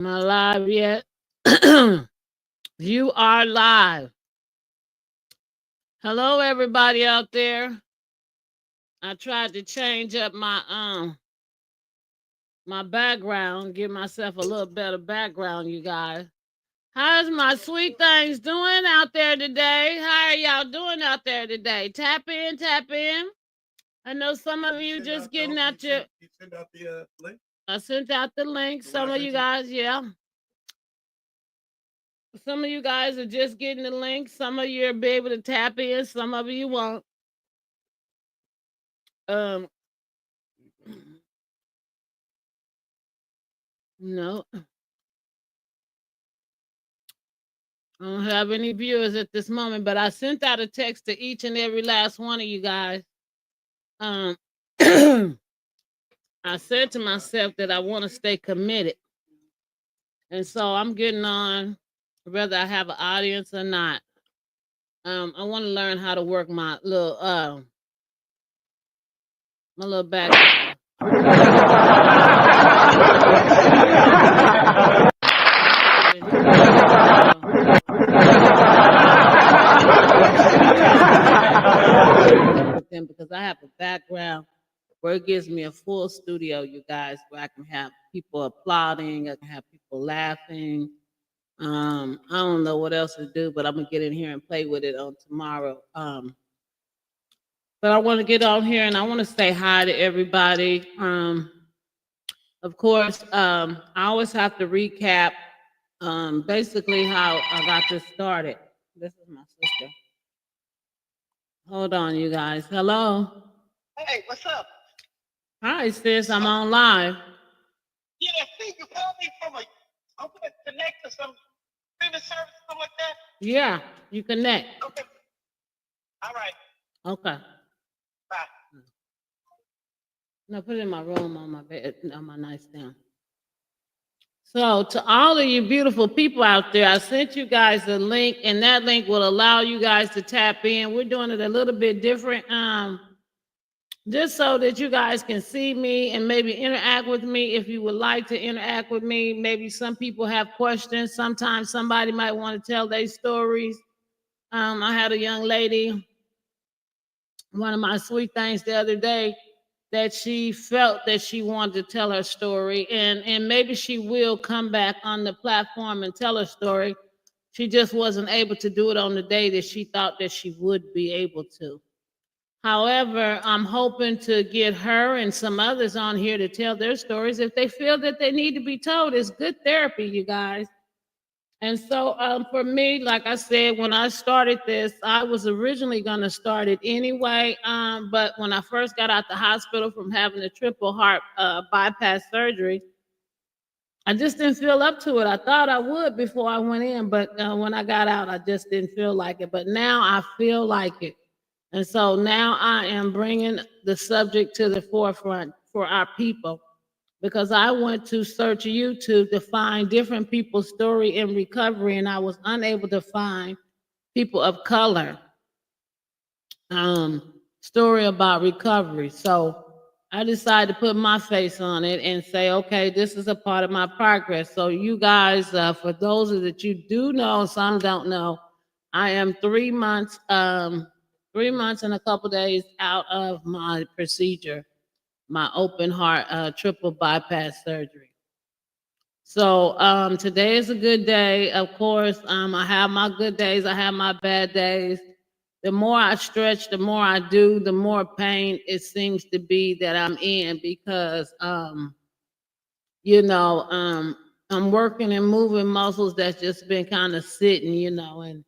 Am I live yet? You are live. Hello, everybody out there. I tried to change up my background, give myself a little better background, you guys. How's my sweet things doing out there today? How are y'all doing out there today? Tap in, tap in. I know some of you just getting out your. You sent out the link. I sent out the link. Some of you guys, yeah. Some of you guys are just getting the link. Some of you will be able to tap in. Some of you won't. Um, no, I don't have any viewers at this moment, but I sent out a text to each and every last one of you guys. Um, I said to myself that I want to stay committed, and so I'm getting on, whether I have an audience or not. I want to learn how to work my little background. Because I have a background where it gives me a full studio, you guys, where I can have people applauding, I can have people laughing. I don't know what else to do, but I'm gonna get in here and play with it on tomorrow. But I want to get on here and I want to say hi to everybody. Of course, I always have to recap basically how I got this started. This is my sister. Hold on, you guys. Hello. Hey, what's up? Hi, sis. I'm on live. Yeah, see, you called me from a. I'm gonna connect to some streaming service, something like that. Yeah, you connect. Okay. All right. Okay. Bye. No, put it in my room on my bed, on my nightstand. So, to all of you beautiful people out there, I sent you guys a link, and that link will allow you guys to tap in. We're doing it a little bit different, just so that you guys can see me and maybe interact with me if you would like to interact with me. Maybe some people have questions. Sometimes somebody might want to tell their stories. I had a young lady, one of my sweet things the other day, that she felt that she wanted to tell her story, and maybe she will come back on the platform and tell her story. She just wasn't able to do it on the day that she thought that she would be able to. However, I'm hoping to get her and some others on here to tell their stories if they feel that they need to be told. It's good therapy, you guys. And so, for me, like I said, when I started this, I was originally going to start it anyway. But when I first got out the hospital from having a triple heart bypass surgery, I just didn't feel up to it. I thought I would before I went in, but when I got out, I just didn't feel like it. But now I feel like it. And so now I am bringing the subject to the forefront for our people because I went to search YouTube to find different people's story in recovery, and I was unable to find people of color story about recovery. So I decided to put my face on it and say, okay, this is a part of my progress. So you guys, for those that you do know, some don't know, I am 3 months, 3 months and a couple days out of my procedure, my open heart triple bypass surgery. So today is a good day. Of course, I have my good days. I have my bad days. The more I stretch, the more I do, the more pain it seems to be that I'm in because, you know, I'm working and moving muscles that's just been kind of sitting, and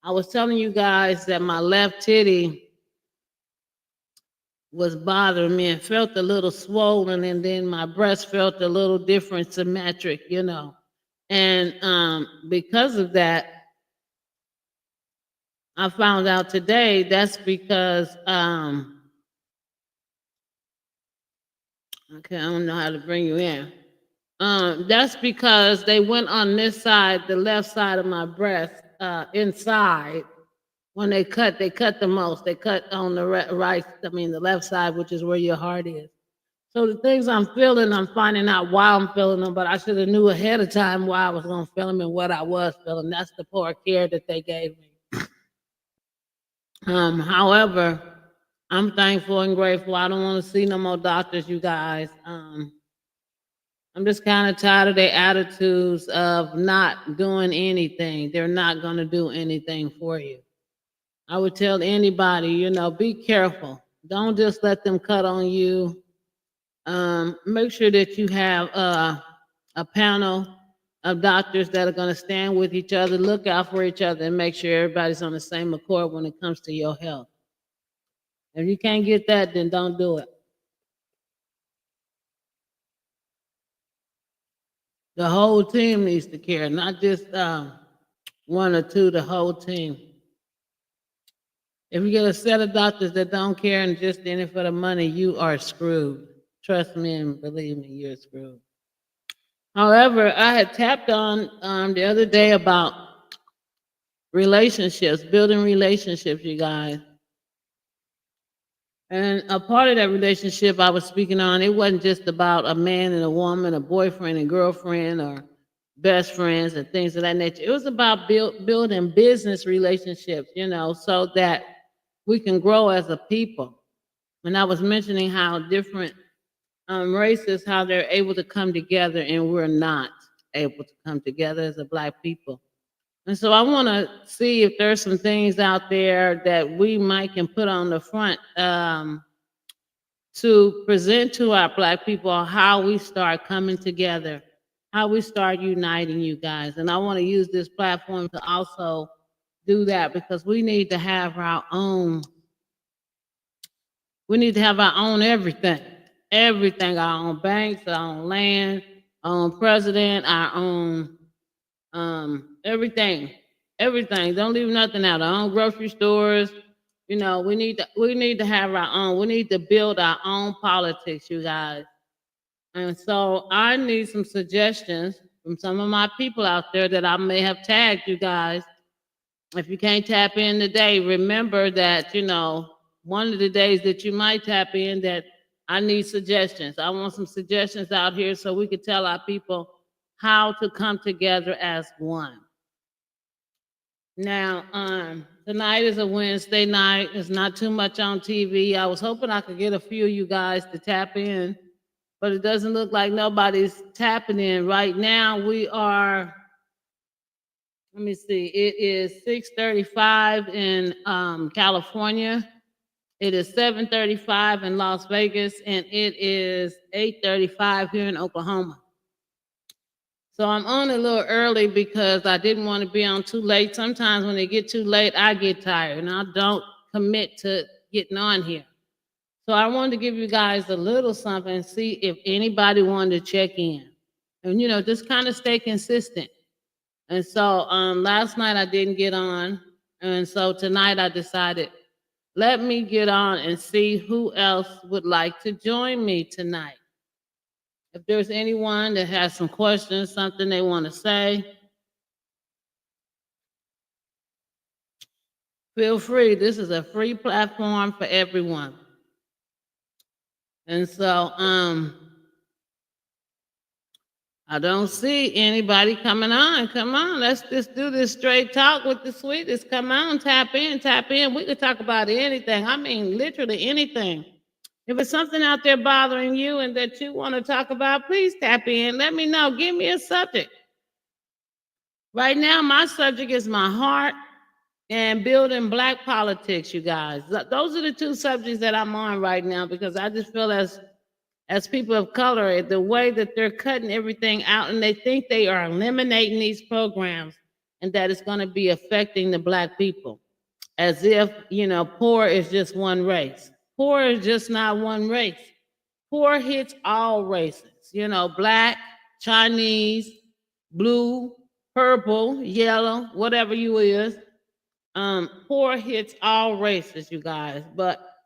I was telling you guys that my left titty was bothering me and felt a little swollen, and then my breast felt a little different, symmetric. And because of that, I found out today that's because okay, I don't know how to bring you in. That's because they went on this side, the left side of my breast, inside. When they cut the most. They cut on the right, I mean the left side, which is where your heart is. So the things I'm feeling, I'm finding out why I'm feeling them, but I should have knew ahead of time why I was gonna feel them and what I was feeling. That's the poor care that they gave me. However, I'm thankful and grateful. I don't want to see no more doctors, you guys. I'm just kind of tired of their attitudes of not doing anything. They're not gonna do anything for you. I would tell anybody, be careful. Don't just let them cut on you. Make sure that you have a panel of doctors that are going to stand with each other, look out for each other, and make sure everybody's on the same accord when it comes to your health. If you can't get that, then don't do it. The whole team needs to care, not just one or two, the whole team. If you get a set of doctors that don't care and just in it for the money, you are screwed. Trust me and believe me, you're screwed. However, I had tapped on the other day about relationships, building relationships, you guys. And a part of that relationship I was speaking on, it wasn't just about a man and a woman, a boyfriend and girlfriend, or best friends and things of that nature. It was about building business relationships, so that we can grow as a people. And I was mentioning how different races, how they're able to come together, and we're not able to come together as a black people. And so I want to see if there's some things out there that we might can put on the front to present to our black people how we start coming together, how we start uniting, you guys. And I want to use this platform to also do that because we need to have our own. We need to have our own everything, everything, our own banks, our own land, our own president, our own everything, everything. Don't leave nothing out. Our own grocery stores. We need to have our own. We need to build our own politics, you guys. And so I need some suggestions from some of my people out there that I may have tagged you guys. If you can't tap in today, remember that, one of the days that you might tap in that I need suggestions. I want some suggestions out here so we can tell our people how to come together as one. Now, tonight is a Wednesday night. It's not too much on TV. I was hoping I could get a few of you guys to tap in, but it doesn't look like nobody's tapping in. Right now, we are, let me see, it is 6:35 in California. It is 7:35 in Las Vegas, and it is 8:35 here in Oklahoma. So I'm on a little early because I didn't want to be on too late. Sometimes when it get too late, I get tired and I don't commit to getting on here. So I wanted to give you guys a little something and see if anybody wanted to check in. And just kind of stay consistent. And so last night I didn't get on. And so tonight I decided, let me get on and see who else would like to join me tonight. If there's anyone that has some questions, something they want to say, feel free. This is a free platform for everyone. And so I don't see anybody coming on. Come on, let's just do this straight talk with the sweetest. Come on, tap in, tap in. We could talk about anything. I mean, literally anything. If it's something out there bothering you and that you want to talk about, please tap in. Let me know. Give me a subject. Right now, my subject is my heart and building black politics, you guys. Those are the two subjects that I'm on right now because I just feel as people of color, the way that they're cutting everything out and they think they are eliminating these programs and that it's going to be affecting the black people as if, poor is just one race. Poor is just not one race. Poor hits all races, black, Chinese, blue, purple, yellow, whatever you is. Poor hits all races, you guys, but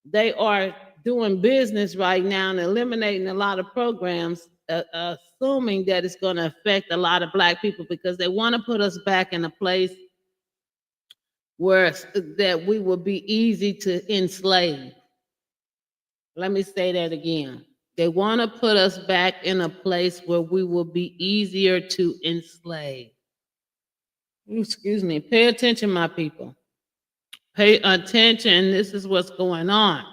they are doing business right now and eliminating a lot of programs, assuming that it's going to affect a lot of black people because they want to put us back in a place where that we will be easy to enslave. Let me say that again. They want to put us back in a place where we will be easier to enslave. Excuse me. Pay attention, my people. Pay attention. This is what's going on.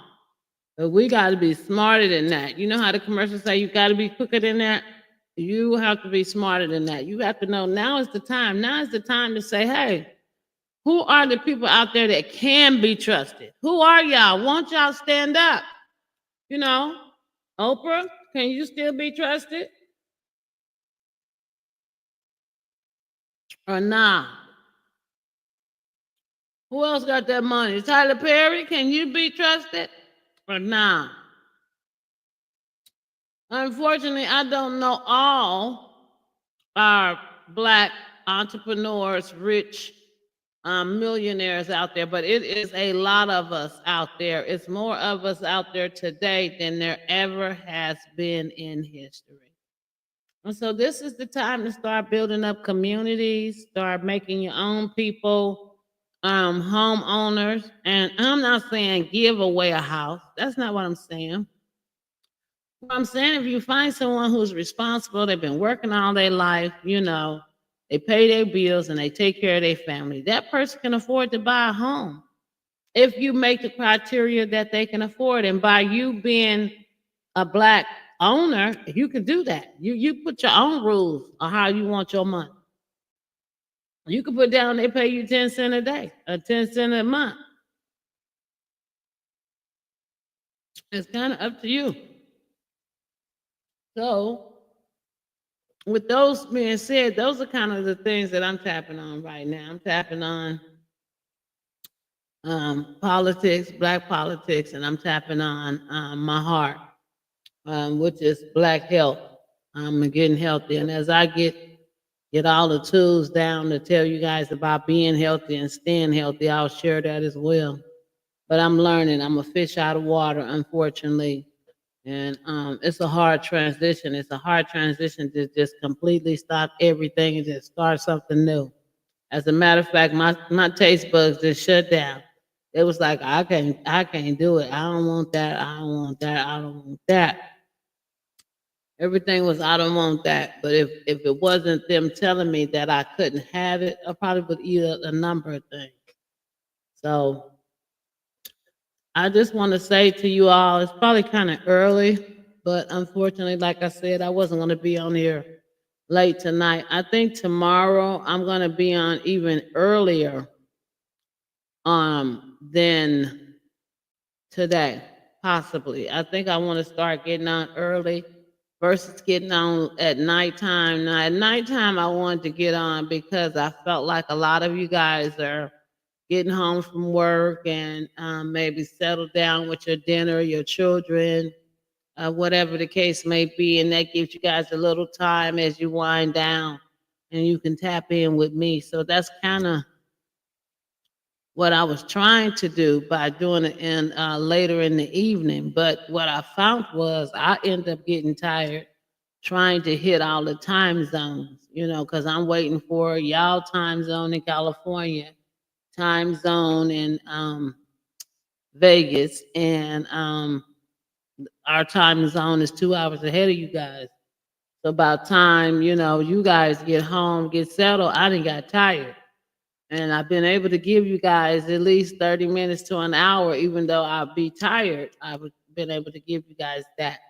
But we got to be smarter than that. You know how the commercials say you got to be quicker than that? You have to be smarter than that. You have to know now is the time. Now is the time to say, hey, who are the people out there that can be trusted? Who are y'all? Won't y'all stand up? You know, Oprah, can you still be trusted? Or nah? Who else got that money? Tyler Perry, can you be trusted? Or nah? Unfortunately, I don't know all our black entrepreneurs, rich millionaires out there, but it is a lot of us out there. It's more of us out there today than there ever has been in history. And so this is the time to start building up communities, start making your own people homeowners. And I'm not saying give away a house. That's not what I'm saying. What I'm saying, if you find someone who's responsible, they've been working all their life, they pay their bills and they take care of their family, that person can afford to buy a home. If you make the criteria that they can afford, and by you being a black owner, you can do that. You put your own rules on how you want your money. You can put down they pay you 10 cents a day or 10 cents a month. It's kind of up to you. So with those being said, those are kind of the things that I'm tapping on right now. I'm tapping on politics, black politics, and I'm tapping on my heart, which is black health. And getting healthy. And as I get all the tools down to tell you guys about being healthy and staying healthy, I'll share that as well. But I'm learning. I'm a fish out of water, unfortunately. And it's a hard transition. It's a hard transition to just completely stop everything and just start something new. As a matter of fact, my taste buds just shut down. It was like I can't do it. I don't want that. I don't want that. I don't want that. Everything was I don't want that. But if it wasn't them telling me that I couldn't have it, I probably would eat a number of things. So I just want to say to you all, it's probably kind of early, but unfortunately, like I said, I wasn't going to be on here late tonight. I think tomorrow I'm going to be on even earlier than today, possibly. I think I want to start getting on early versus getting on at nighttime. Now, at nighttime, I wanted to get on because I felt like a lot of you guys are getting home from work and maybe settle down with your dinner, your children, whatever the case may be. And that gives you guys a little time as you wind down and you can tap in with me. So that's kind of what I was trying to do by doing it in later in the evening. But what I found was I end up getting tired trying to hit all the time zones, because I'm waiting for y'all time zone in California, time zone in Vegas, and our time zone is 2 hours ahead of you guys. So about time, you guys get home, get settled, I didn't got tired. And I've been able to give you guys at least 30 minutes to an hour, even though I'll be tired. I've been able to give you guys that.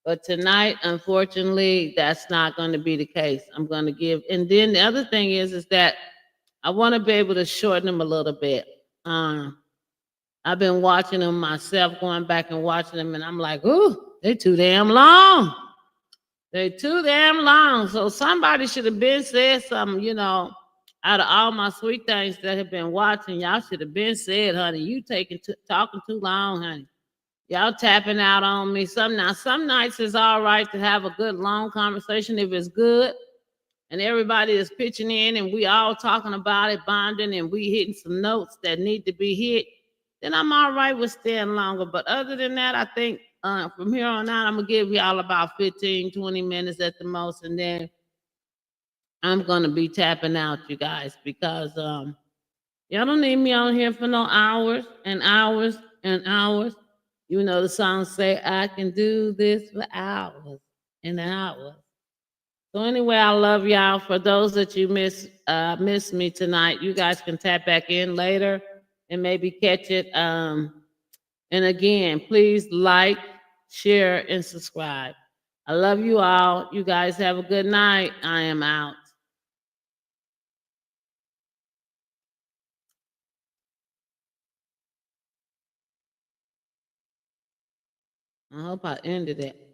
But tonight, unfortunately, that's not going to be the case. I'm going to give, and then the other thing is that I want to be able to shorten them a little bit. I've been watching them myself, going back and watching them, and I'm like, ooh, they too damn long. They too damn long. So somebody should have been said something, out of all my sweet things that have been watching, y'all should have been said, honey, you talking too long, honey. Y'all tapping out on me. Some nights it's all right to have a good long conversation if it's good and everybody is pitching in and we all talking about it, bonding, and we hitting some notes that need to be hit, then I'm all right with staying longer. But other than that, I think from here on out, I'm gonna give y'all about 15, 20 minutes at the most, and then I'm gonna be tapping out, you guys, because y'all don't need me on here for no hours and hours and hours. You know the song say, I can do this for hours and hours. So anyway, I love y'all. For those that you missed me tonight, you guys can tap back in later and maybe catch it. And again, please like, share, and subscribe. I love you all. You guys have a good night. I am out. I hope I ended it.